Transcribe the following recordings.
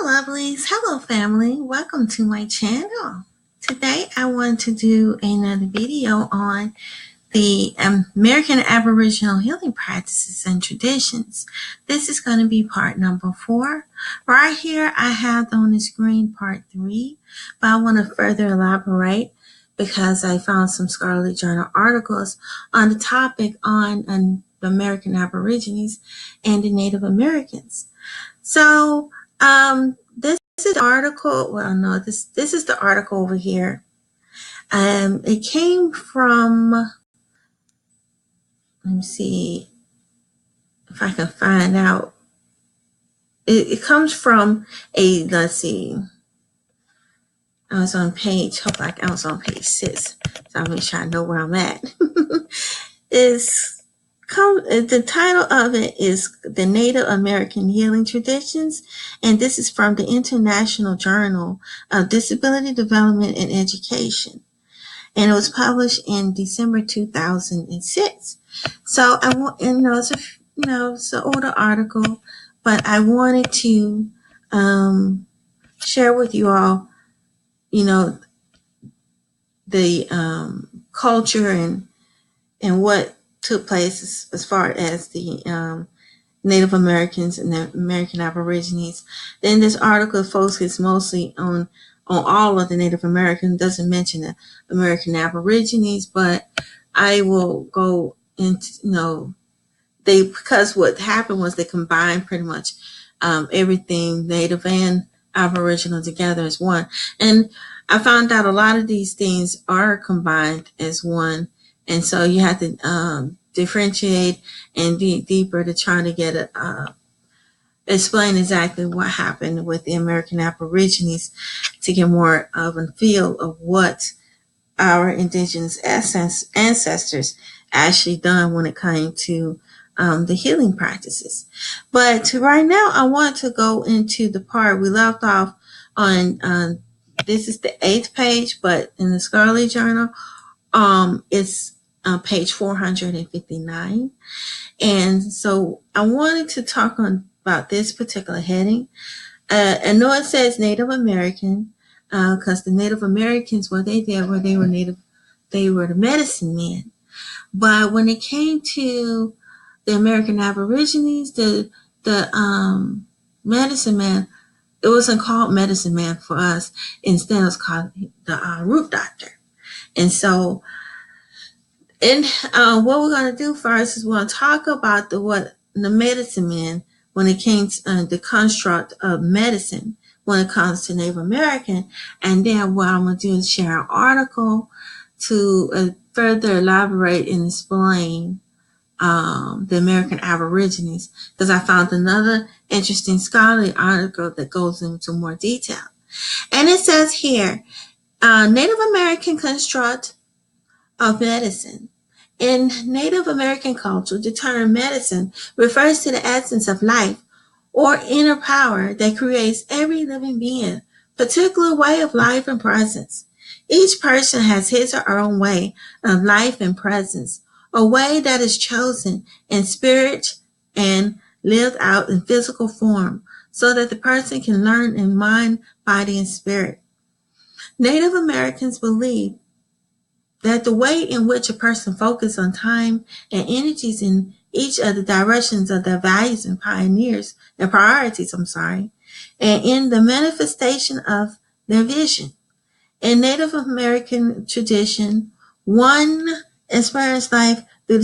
Hello, lovelies. Hello, family. Welcome to my channel. Today, I want to do another video on the American Aboriginal healing practices and traditions. This is going to be part number 4. Right here, I have on the screen part 3, but I want to further elaborate because I found some Scholarly Journal articles on the topic on the American Aborigines and the Native Americans. So, this is the article. Well, no, this is the article over here. It came from. Let me see if I can find out. It comes from a. Let's see. I was on page. Hope I was on page 6, so I'll make sure I know where I'm at. The title of it is The Native American Healing Traditions, and this is from the International Journal of Disability Development and Education, and it was published in December 2006. So I want, it's an older article, but I wanted to share with you all, the culture and what took place as far as the Native Americans and the American Aborigines. Then this article focuses mostly on all of the Native Americans, doesn't mention the American Aborigines, but I will go into, because what happened was they combined pretty much everything Native and Aboriginal together as one. And I found out a lot of these things are combined as one. And so you have to differentiate and dig deeper to try to get explain exactly what happened with the American Aborigines to get more of a feel of what our indigenous ancestors actually done when it came to the healing practices. But right now, I want to go into the part we left off on. This is the 8th page, but in the Scholarly Journal, it's page 459. And so I wanted to talk about this particular heading. I know it says Native American, because the Native Americans, what they did were they were the medicine men. But when it came to the American Aborigines, the medicine man, it wasn't called medicine man for us. Instead, it was called the root doctor. And so, what we're going to do first is we're going to talk about the medicine man when it came to the construct of medicine when it comes to Native American. And then what I'm going to do is share an article to further elaborate and explain the American Aborigines, because I found another interesting scholarly article that goes into more detail. And it says here, Native American construct of medicine. In Native American culture, the term medicine refers to the essence of life or inner power that creates every living being, particular way of life and presence. Each person has his or her own way of life and presence, a way that is chosen in spirit and lived out in physical form, so that the person can learn in mind, body, and spirit. Native Americans believe that the way in which a person focuses on time and energies in each of the directions of their values and priorities, and in the manifestation of their vision. In Native American tradition, one experienced life through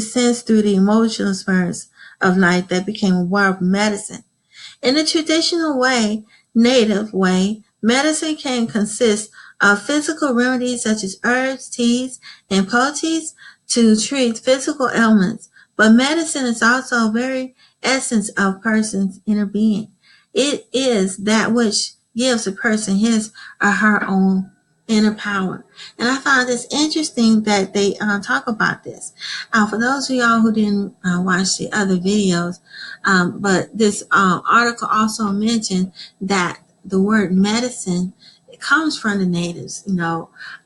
the emotional experience of life that became aware of medicine. In the traditional way, Native way, medicine can consist of physical remedies such as herbs, teas, and poultices to treat physical ailments. But medicine is also a very essence of a person's inner being. It is that which gives a person his or her own inner power. And I found this interesting that they talk about this. For those of y'all who didn't watch the other videos, but this article also mentioned that the word medicine, it comes from the natives.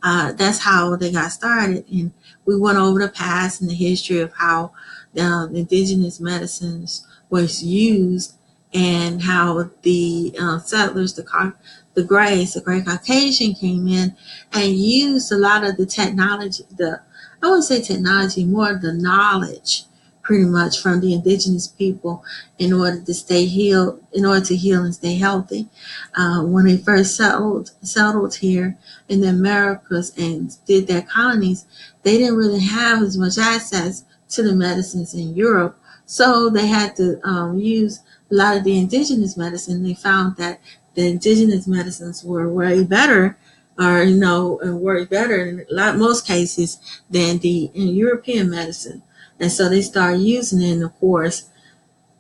That's how they got started. And we went over the past and the history of how indigenous medicines was used and how the settlers, the Greys, the Great Caucasian came in and used a lot of the technology, I wouldn't say technology, more the knowledge pretty much from the indigenous people in order to stay healed, in order to heal and stay healthy. When they first settled here in the Americas and did their colonies, they didn't really have as much access to the medicines in Europe. So they had to use a lot of the indigenous medicine. They found that the indigenous medicines were way better, or and worked better in most cases than the European medicine. And so they started using it, and of course,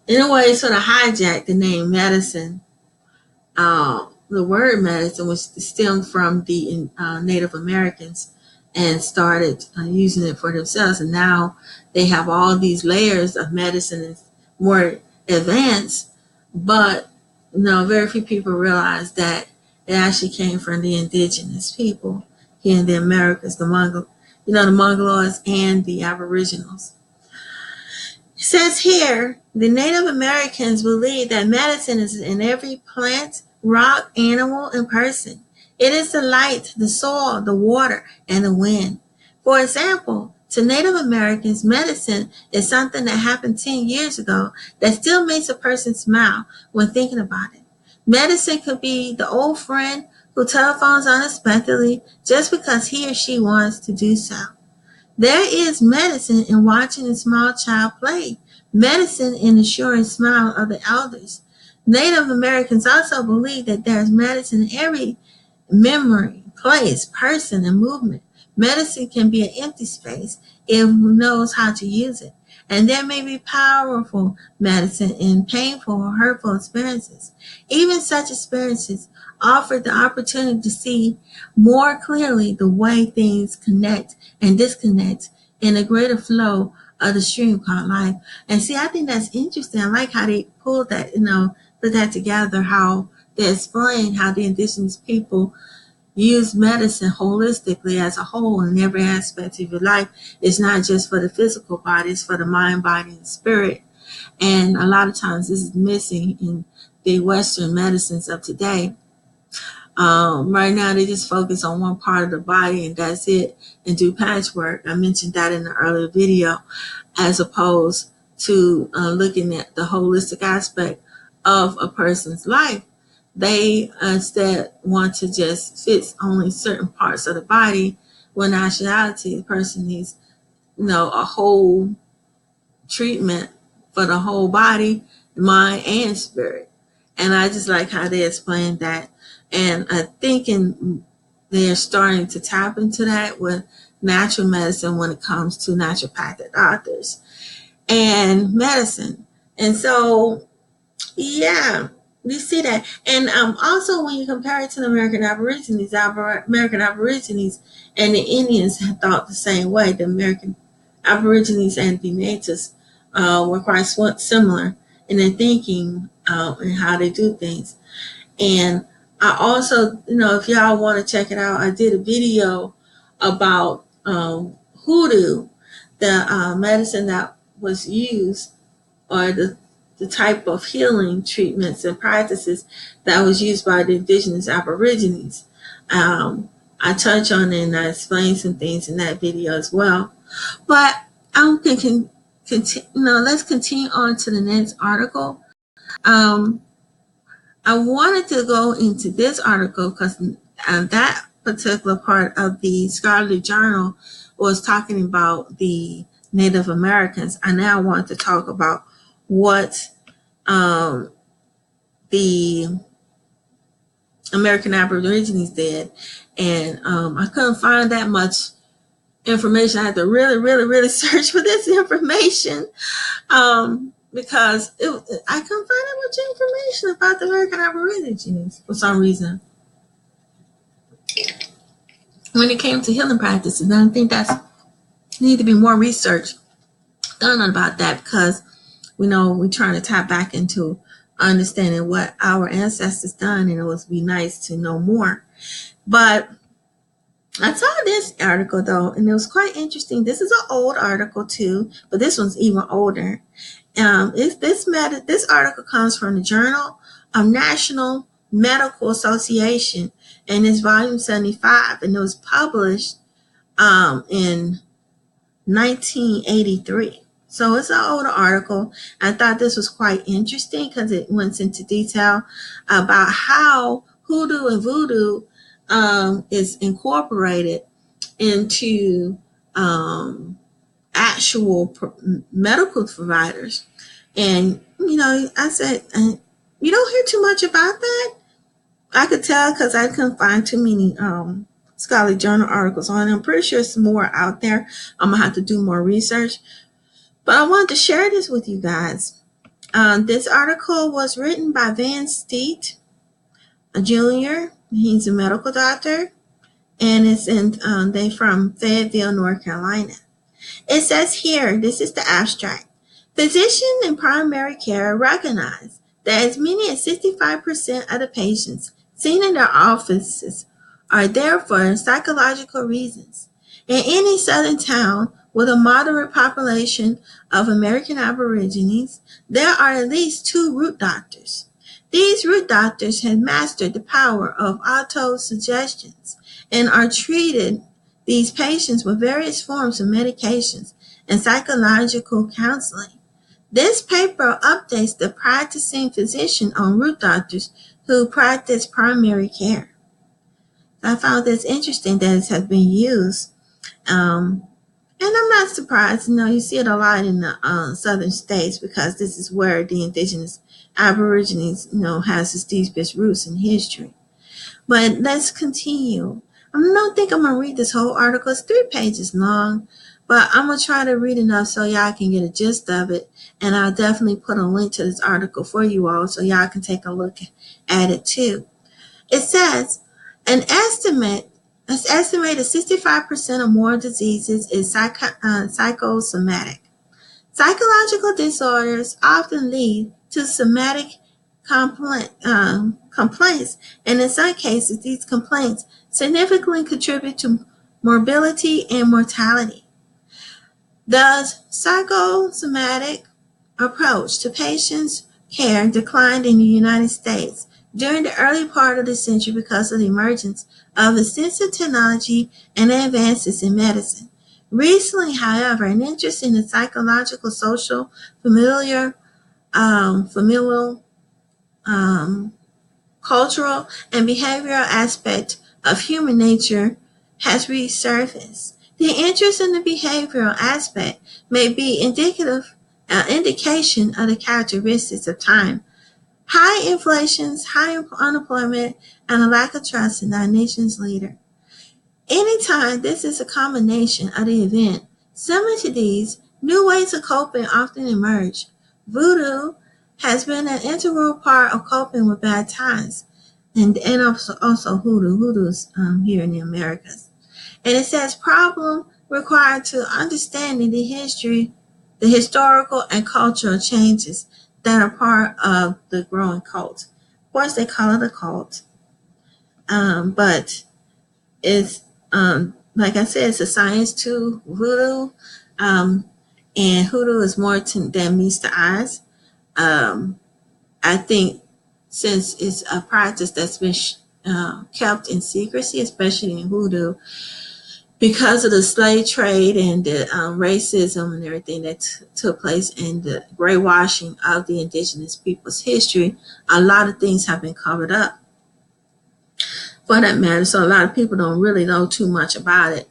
in a way, sort of hijacked the name medicine. The word medicine was stemmed from the Native Americans and started using it for themselves. And now they have all these layers of medicine and more advanced, but very few people realize that it actually came from the indigenous people here in the Americas, the Mongoloids and the Aboriginals. It says here, the Native Americans believe that medicine is in every plant, rock, animal, and person. It is the light, the soil, the water, and the wind. For example, to Native Americans, medicine is something that happened 10 years ago that still makes a person smile when thinking about it. Medicine could be the old friend who telephones unexpectedly just because he or she wants to do so. There is medicine in watching a small child play, medicine in the assuring smile of the elders. Native Americans also believe that there is medicine in every memory, place, person, and movement. Medicine can be an empty space if who knows how to use it. And there may be powerful medicine in painful or hurtful experiences. Even such experiences offer the opportunity to see more clearly the way things connect and disconnect in a greater flow of the stream called life. And see, I think that's interesting. I like how they pulled that, put that together, how they explain how the indigenous people use medicine holistically as a whole in every aspect of your life. It's not just for the physical body, it's for the mind, body, and spirit. And a lot of times this is missing in the Western medicines of today. Right now, they just focus on one part of the body and that's it, and do patchwork. I mentioned that in the earlier video, as opposed to looking at the holistic aspect of a person's life. They instead want to just fix only certain parts of the body, when in actuality, the person needs, a whole treatment for the whole body, mind, and spirit. And I just like how they explained that. And I think they're starting to tap into that with natural medicine when it comes to naturopathic doctors and medicine. And so, yeah, we see that. And also when you compare it to the American Aborigines and the Indians thought the same way. The American Aborigines and the natives were quite similar in their thinking and how they do things. And I also, if y'all want to check it out, I did a video about hoodoo, the medicine that was used, or the type of healing treatments and practices that was used by the indigenous Aborigines. I touch on it and I explain some things in that video as well. But I'm thinking, let's continue on to the next article. I wanted to go into this article because that particular part of the scholarly journal was talking about the Native Americans. I now want to talk about what the American Aborigines did. And I couldn't find that much information. I had to really, really, really search for this information. Because I couldn't find that much information about the American Aborigines for some reason. When it came to healing practices, and I think that's need to be more research done about that, because we're trying to tap back into understanding what our ancestors done, and it would be nice to know more. But I saw this article though, and it was quite interesting. This is an old article too, but this one's even older. This article comes from the Journal of National Medical Association, and it's volume 75, and it was published in 1983. So it's an older article. I thought this was quite interesting because it went into detail about how hoodoo and voodoo is incorporated into actual medical providers. And, I said, you don't hear too much about that? I could tell because I couldn't find too many scholarly journal articles on it. I'm pretty sure it's more out there. I'm going to have to do more research. But I wanted to share this with you guys. This article was written by Van Steet, a junior. He's a medical doctor. And it's they from Fayetteville, North Carolina. It says here, this is the abstract. Physicians in primary care recognize that as many as 65% of the patients seen in their offices are there for psychological reasons. In any southern town with a moderate population of American Aborigines, there are at least 2 root doctors. These root doctors have mastered the power of auto-suggestions and are treated these patients with various forms of medications and psychological counseling. This paper updates the practicing physician on root doctors who practice primary care. I found this interesting that it has been used. And I'm not surprised. You see it a lot in the southern states because this is where the indigenous Aborigines, has its deepest roots in history. But let's continue. I don't think I'm going to read this whole article. It's 3 pages long, but I'm going to try to read enough so y'all can get a gist of it. And I'll definitely put a link to this article for you all so y'all can take a look at it too. It says, estimated 65% or more diseases is psychosomatic. Psychological disorders often lead to somatic complaints, and in some cases, these complaints significantly contribute to morbidity and mortality. The psychosomatic approach to patients' care declined in the United States during the early part of the century because of the emergence of extensive technology and advances in medicine. Recently, however, an interest in the psychological, social, familial, cultural, and behavioral aspect of human nature has resurfaced. The interest in the behavioral aspect may be indication of the characteristics of time. High inflations, high unemployment, and a lack of trust in our nation's leader. Anytime this is a combination of the event, similar to these, new ways of coping often emerge. Voodoo has been an integral part of coping with bad times, and also hoodoo. Hoodoo's here in the Americas. And it says problem required to understanding the history, the historical and cultural changes that are part of the growing cult. Of course, they call it a cult, but it's like I said, it's a science to voodoo, and hoodoo is more than meets the eyes. I think since it's a practice that's been kept in secrecy, especially in voodoo, because of the slave trade and the racism and everything that took place and the brainwashing of the indigenous people's history, a lot of things have been covered up for that matter. So a lot of people don't really know too much about it,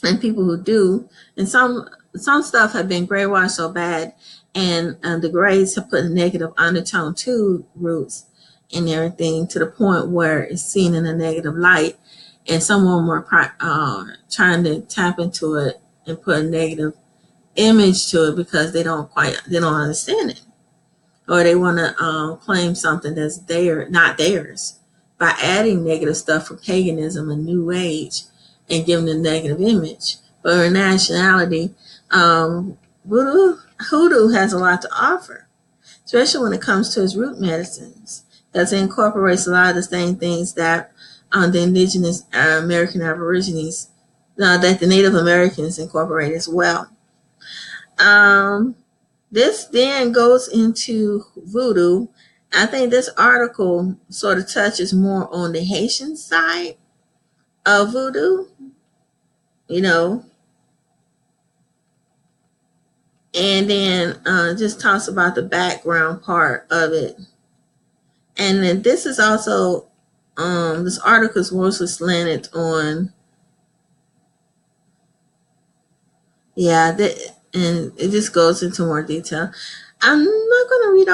and people who do, and some stuff have been brainwashed so bad, and the grades have put a negative undertone to roots and everything to the point where it's seen in a negative light. And some of them are trying to tap into it and put a negative image to it because they don't understand it, or they want to claim something that's not theirs, by adding negative stuff from paganism and New Age and giving a negative image. But in nationality, hoodoo has a lot to offer, especially when it comes to its root medicines, because it incorporates a lot of the same things that the indigenous American Aborigines, that the Native Americans incorporate as well. This then goes into voodoo. I think this article sort of touches more on the Haitian side of voodoo, you know, and then just talks about the background part of it. And then this is also, this article is mostly slanted on, and it just goes into more detail. I'm not going to read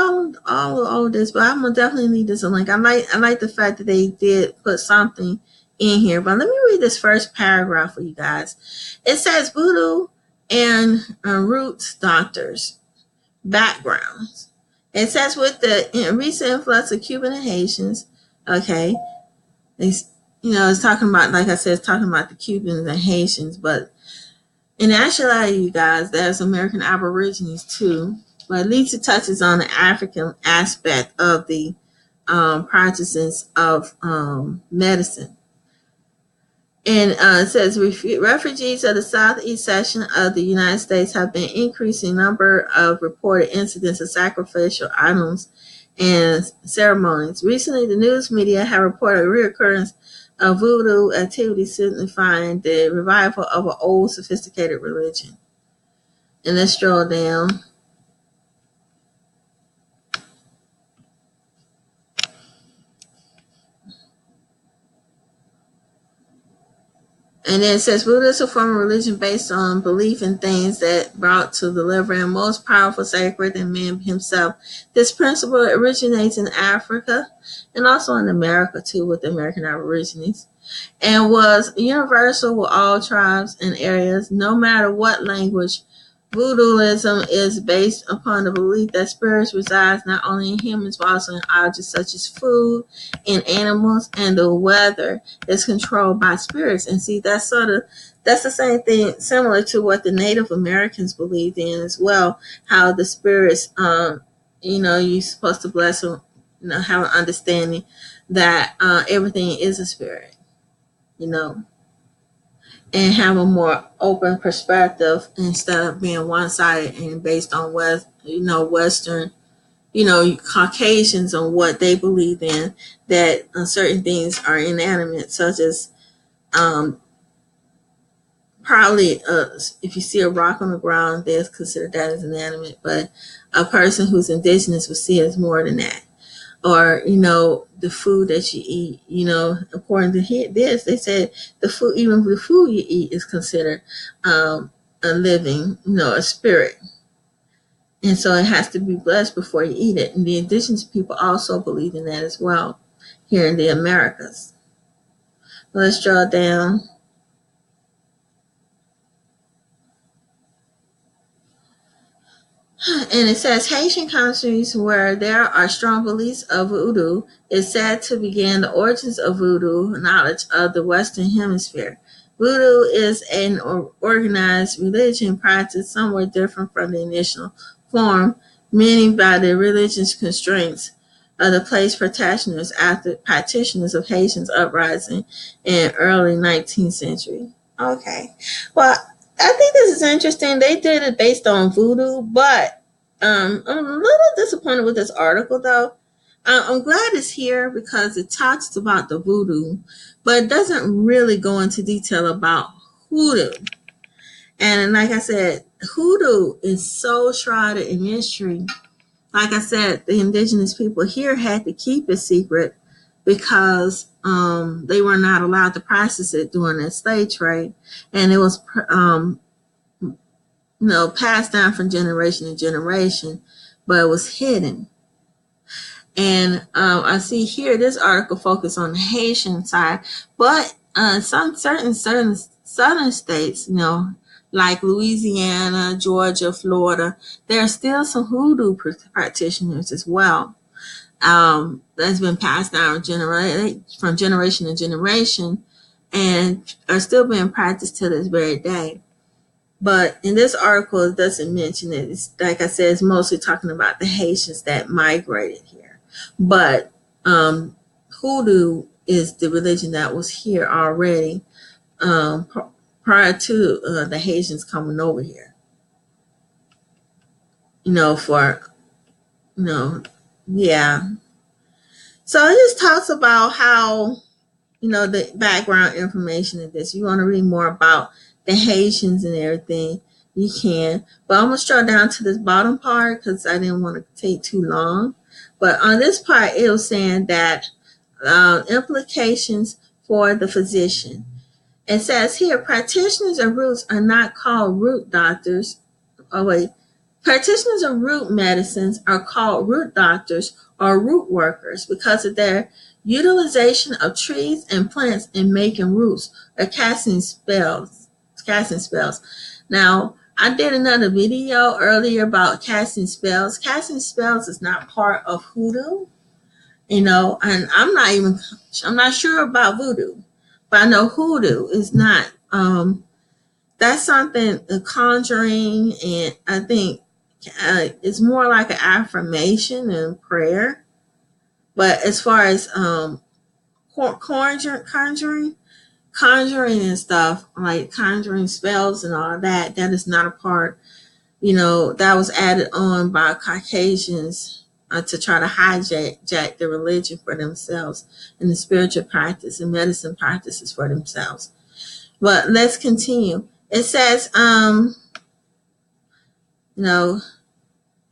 all of this, but I'm gonna definitely leave this a link. I like the fact that they did put something in here. But let me read this first paragraph for you guys. It says voodoo and roots doctors backgrounds. It says with the recent influx of Cuban and Haitians, okay, it's talking about, like I said, it's talking about the Cubans and Haitians, but in actuality, you guys, there's American Aborigines too. But at least it touches on the African aspect of the practices of medicine. And it says refugees of the southeast section of the United States have been increasing number of reported incidents of sacrificial items and ceremonies. Recently, the news media have reported a reoccurrence of voodoo activity signifying the revival of an old sophisticated religion. And let's scroll down. And then it says voodoo is a form of religion based on belief in things that brought to deliver and most powerful sacred than man himself. This principle originates in Africa and also in America too, with the American Aborigines, and was universal with all tribes and areas, no matter what language. Voodooism is based upon the belief that spirits reside not only in humans but also in objects such as food, in animals, and the weather is controlled by spirits. And see, that's the same thing, similar to what the Native Americans believed in as well. How the spirits, you're supposed to bless them, have an understanding that everything is a spirit, you know. And have a more open perspective instead of being one-sided and based on Western, Caucasians on what they believe in, that certain things are inanimate, such as probably if you see a rock on the ground, they'll consider that as inanimate, but a person who's indigenous would see it as more than that. Or the food that you eat, according to this, they said even the food you eat is considered a living, a spirit, and so it has to be blessed before you eat it. And the indigenous people also believe in that as well here in the Americas. Let's draw down. And it says Haitian countries where there are strong beliefs of voodoo is said to begin the origins of voodoo knowledge of the Western Hemisphere. Voodoo is an organized religion practice somewhat different from the initial form, meaning by the religious constraints of the place practitioners after practitioners of Haitians uprising in early 19th century. Okay, well, I think this is interesting. They did it based on voodoo, but I'm a little disappointed with this article, though. I'm glad it's here because it talks about the voodoo, but it doesn't really go into detail about hoodoo. And like I said, hoodoo is so shrouded in mystery. Like I said, the indigenous people here had to keep it secret because they were not allowed to practice it during their slave trade, and it was passed down from generation to generation, but it was hidden. And I see here this article focused on the Haitian side, but some certain southern states, like Louisiana, Georgia, Florida, there are still some hoodoo practitioners as well. That's been passed down from generation to generation, and are still being practiced to this very day. But in this article, it doesn't mention it. It's, like I said, it's mostly talking about the Haitians that migrated here. But hoodoo is the religion that was here already prior to the Haitians coming over here. for, you know, yeah. So it just talks about how, the background information of this. You want to read more about the Haitians and everything, you can. But I'm going to scroll down to this bottom part because I didn't want to take too long. But on this part, it was saying that implications for the physician. It says here, practitioners of roots are not called root doctors. Oh, wait. Practitioners of root medicines are called root doctors or root workers because of their utilization of trees and plants in making roots or casting spells. Now, I did another video earlier about casting spells. Casting spells is not part of hoodoo, and I'm not sure about voodoo, but I know hoodoo is not. That's something, conjuring, and I think it's more like an affirmation and prayer. But as far as conjuring and stuff, like conjuring spells and all that, that is not a part. That was added on by Caucasians to try to hijack the religion for themselves and the spiritual practice and medicine practices for themselves. But let's continue. It says, I know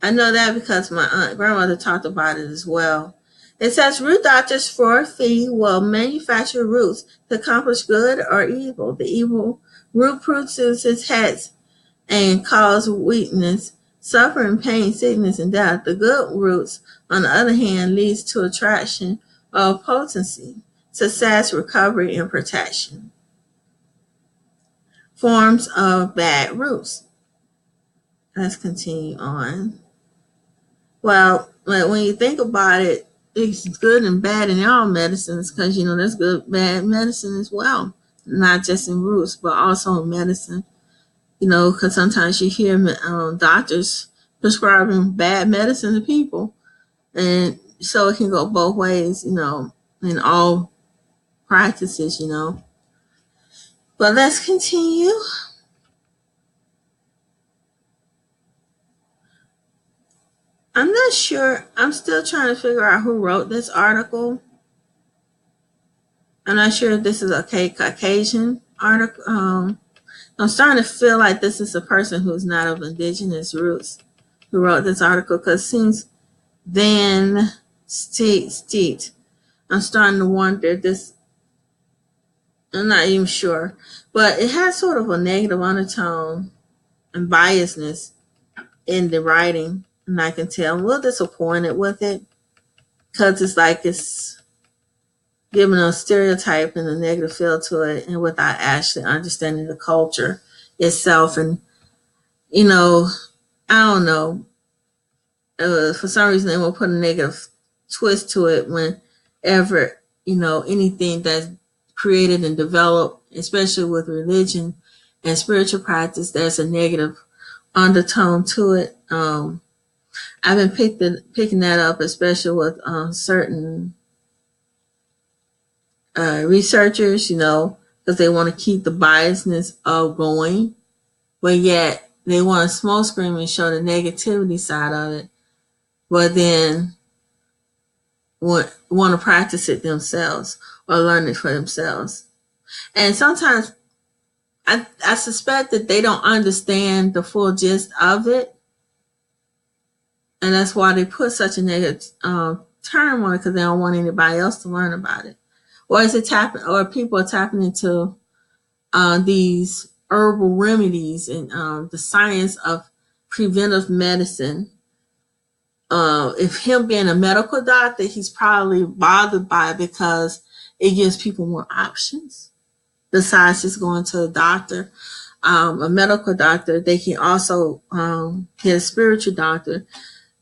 that because my grandmother talked about it as well. It says root doctors for a fee will manufacture roots to accomplish good or evil. The evil root produces heads and cause weakness, suffering, pain, sickness, and death. The good roots, on the other hand, leads to attraction of potency, success, recovery, and protection. Forms of bad roots. Let's continue on. Well, when you think about it, it's good and bad in all medicines because, there's good, bad medicine as well. Not just in roots, but also in medicine. Because sometimes you hear doctors prescribing bad medicine to people. And so it can go both ways, in all practices, But let's continue. I'm not sure. I'm still trying to figure out who wrote this article. I'm not sure if this is a Caucasian article. I'm starting to feel like this is a person who's not of indigenous roots who wrote this article because it seems Van Steet. I'm starting to wonder this. I'm not even sure, but it has sort of a negative undertone and biasness in the writing, and I can tell I'm a little disappointed with it because it's like it's giving a stereotype and a negative feel to it, and without actually understanding the culture itself. And I don't know. For some reason, they will put a negative twist to it whenever anything that's created and developed, especially with religion and spiritual practice, there's a negative undertone to it. I've been picking that up, especially with certain researchers, because they want to keep the biasness of going, but yet they want to smoke screen and show the negativity side of it, but then want to practice it themselves or learn it for themselves. And sometimes I suspect that they don't understand the full gist of it, and that's why they put such a negative term on it, because they don't want anybody else to learn about it. Or is it or people are tapping into these herbal remedies and the science of preventive medicine. If him being a medical doctor, he's probably bothered by it because it gives people more options besides just going to a doctor. A medical doctor, they can also get a spiritual doctor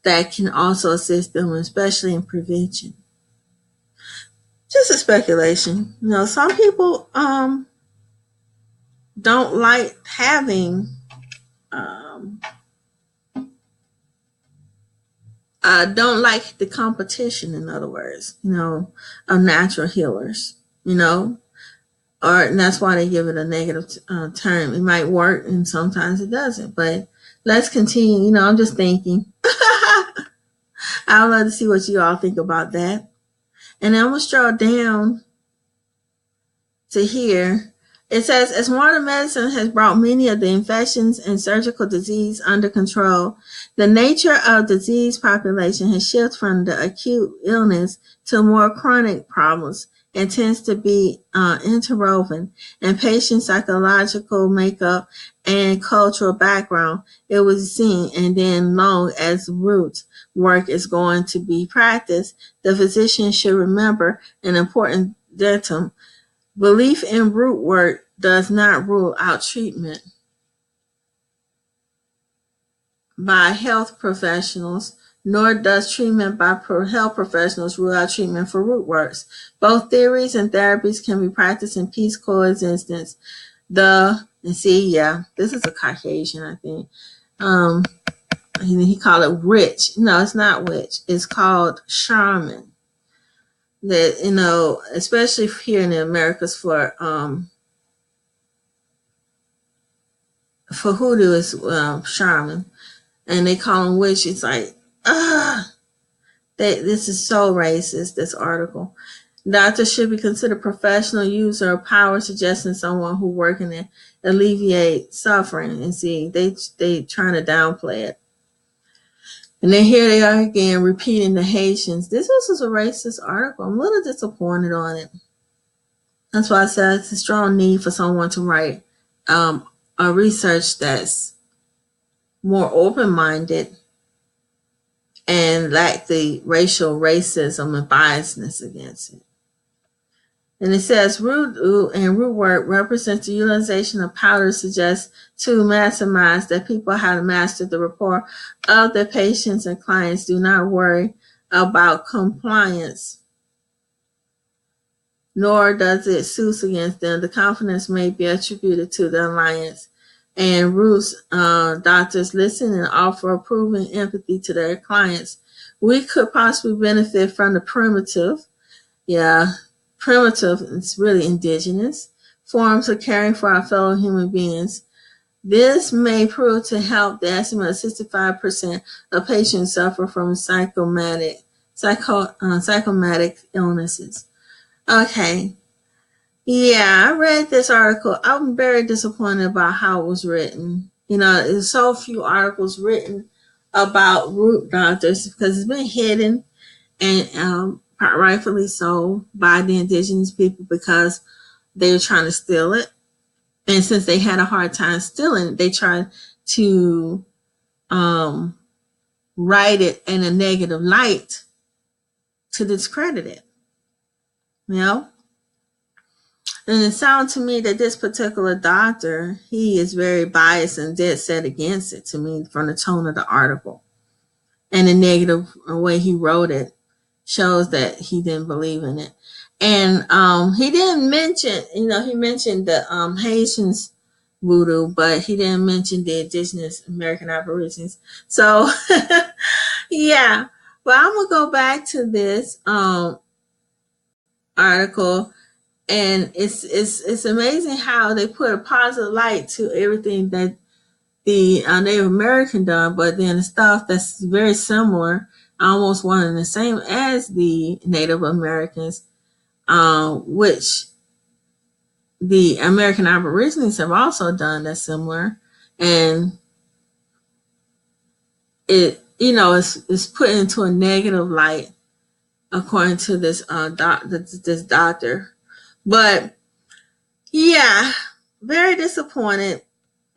that can also assist them, especially in prevention. Just a speculation. Some people don't like having don't like the competition, in other words, of natural healers, and that's why they give it a negative term. It might work and sometimes it doesn't, but let's continue. I'm just thinking. I would love to see what you all think about that. And then I'm going to scroll down to here. It says, as modern medicine has brought many of the infections and surgical disease under control, the nature of disease population has shifted from the acute illness to more chronic problems and tends to be interwoven in patient psychological makeup and cultural background. It was seen, and then long as root work is going to be practiced, the physician should remember an important datum. Belief in root work does not rule out treatment by health professionals, nor does treatment by health professionals rule out treatment for root works. Both theories and therapies can be practiced in peace coexistence. This is a Caucasian, I think. He called it witch. No, it's not witch. It's called shaman. That, especially here in the Americas for hoodoo is shaman, and they call them witch. It's like, this is so racist, this article. Doctors should be considered professional user of power, suggesting someone who working to alleviate suffering. And see, they trying to downplay it. And then here they are again repeating the Haitians. This was a racist article. I'm a little disappointed on it. That's why I said it's a strong need for someone to write a research that's more open-minded and lack the racial racism and biasness against it. And it says root and root work represents the utilization of powder suggests to maximize that people have mastered the rapport of their patients and clients. Do not worry about compliance, nor does it suit against them. The confidence may be attributed to the alliance. And Roots doctors listen and offer approving empathy to their clients. We could possibly benefit from the primitive it's really indigenous forms of caring for our fellow human beings. This may prove to help the estimate of 65% of patients suffer from psychomatic illnesses. Okay. Yeah, I read this article. I'm very disappointed about how it was written. There's so few articles written about root doctors because it's been hidden, and rightfully so, by the indigenous people because they were trying to steal it. And since they had a hard time stealing it, they tried to write it in a negative light to discredit it. And it sounds to me that this particular doctor, he is very biased and dead set against it to me from the tone of the article. And the negative way he wrote it shows that he didn't believe in it. And he didn't mention, he mentioned the Haitians voodoo, but he didn't mention the indigenous American Aborigines. So, yeah. But I'm going to go back to this article. And it's amazing how they put a positive light to everything that the Native American done, but then the stuff that's very similar, almost one and the same as the Native Americans, which the American Aborigines have also done that's similar, and it is put into a negative light according to this this doctor. But yeah, very disappointed.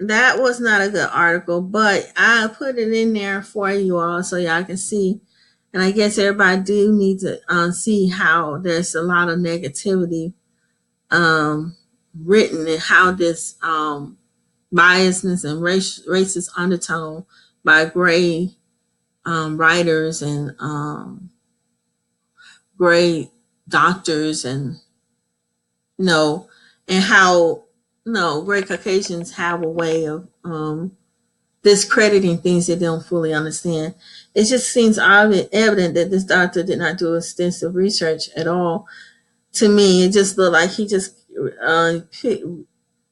That was not a good article, but I put it in there for you all so y'all can see. And I guess everybody do need to see how there's a lot of negativity written and how this biasness and racist undertone by gray writers and gray doctors and and how gray Caucasians have a way of discrediting things they don't fully understand. It just seems evident that this doctor did not do extensive research at all. To me, it just looked like he just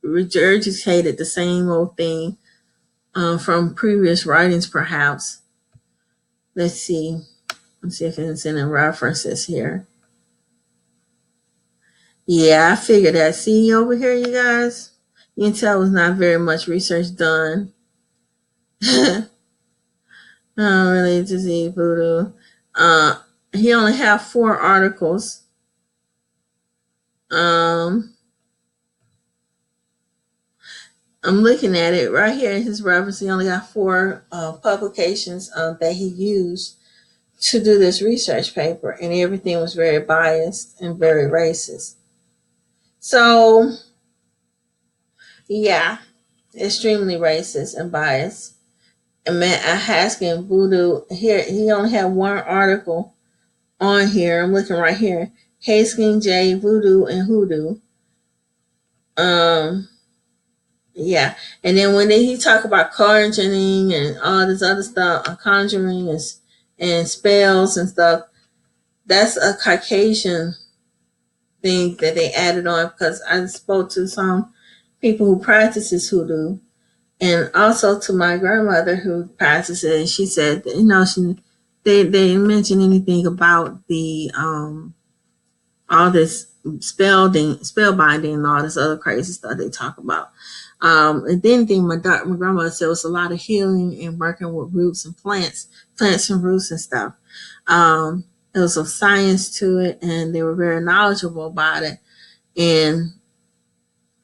regurgitated the same old thing from previous writings, perhaps. Let's see. Let's see if it's in the references here. Yeah, I figured that. See over here, you guys? You can tell there's not very much research done. Related to see voodoo. He only have 4 articles. I'm looking at it right here in his reference. He only got 4 publications that he used to do this research paper, and everything was very biased and very racist. So, yeah, extremely racist and biased. And man, Haskin voodoo here. He only had 1 article on here. I'm looking right here. Haskin J voodoo and hoodoo. Yeah, and then when he talk about conjuring and all this other stuff, conjuring and spells and stuff, that's a Caucasian thing that they added on, because I spoke to some people who practices hoodoo, and also to my grandmother who practices it. She said, they didn't mention anything about the all this spellbinding and all this other crazy stuff they talk about. And then my grandmother said it was a lot of healing and working with roots and plants and roots and stuff. There was a science to it, and they were very knowledgeable about it. And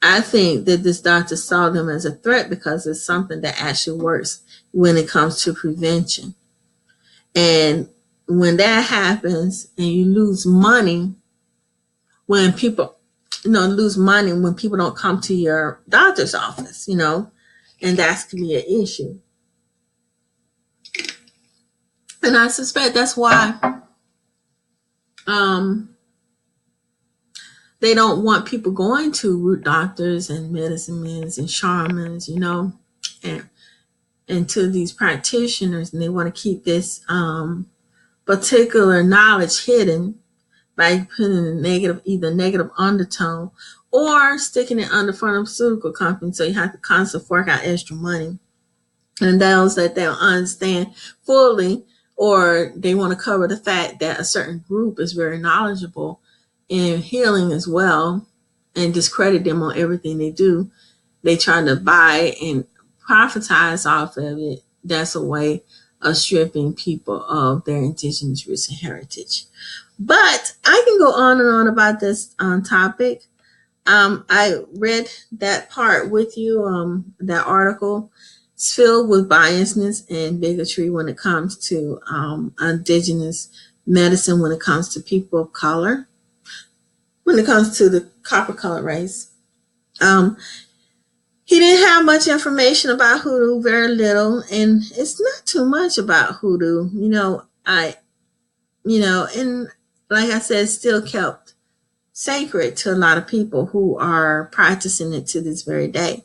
I think that this doctor saw them as a threat because it's something that actually works when it comes to prevention. And when that happens and you lose money, when people lose money when people don't come to your doctor's office, and that can be an issue. And I suspect that's why they don't want people going to root doctors and medicine men and shamans, and to these practitioners, and they want to keep this particular knowledge hidden by putting either negative undertone or sticking it under pharmaceutical companies, so you have to constantly fork out extra money. And those that they'll understand fully, or they want to cover the fact that a certain group is very knowledgeable in healing as well, and discredit them on everything they do. They try to buy and profitize off of it. That's a way of stripping people of their indigenous roots and heritage. But I can go on and on about this topic. I read that part with you. That article is filled with biasness and bigotry when it comes to indigenous medicine, when it comes to people of color, when it comes to the copper colored race. He didn't have much information about hoodoo, very little, and it's not too much about hoodoo. And like I said, it's still kept sacred to a lot of people who are practicing it to this very day.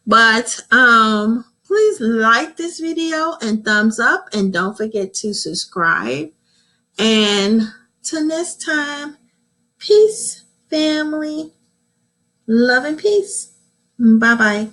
But please like this video and thumbs up, and don't forget to subscribe. And till next time, peace, family, love and peace. Bye-bye.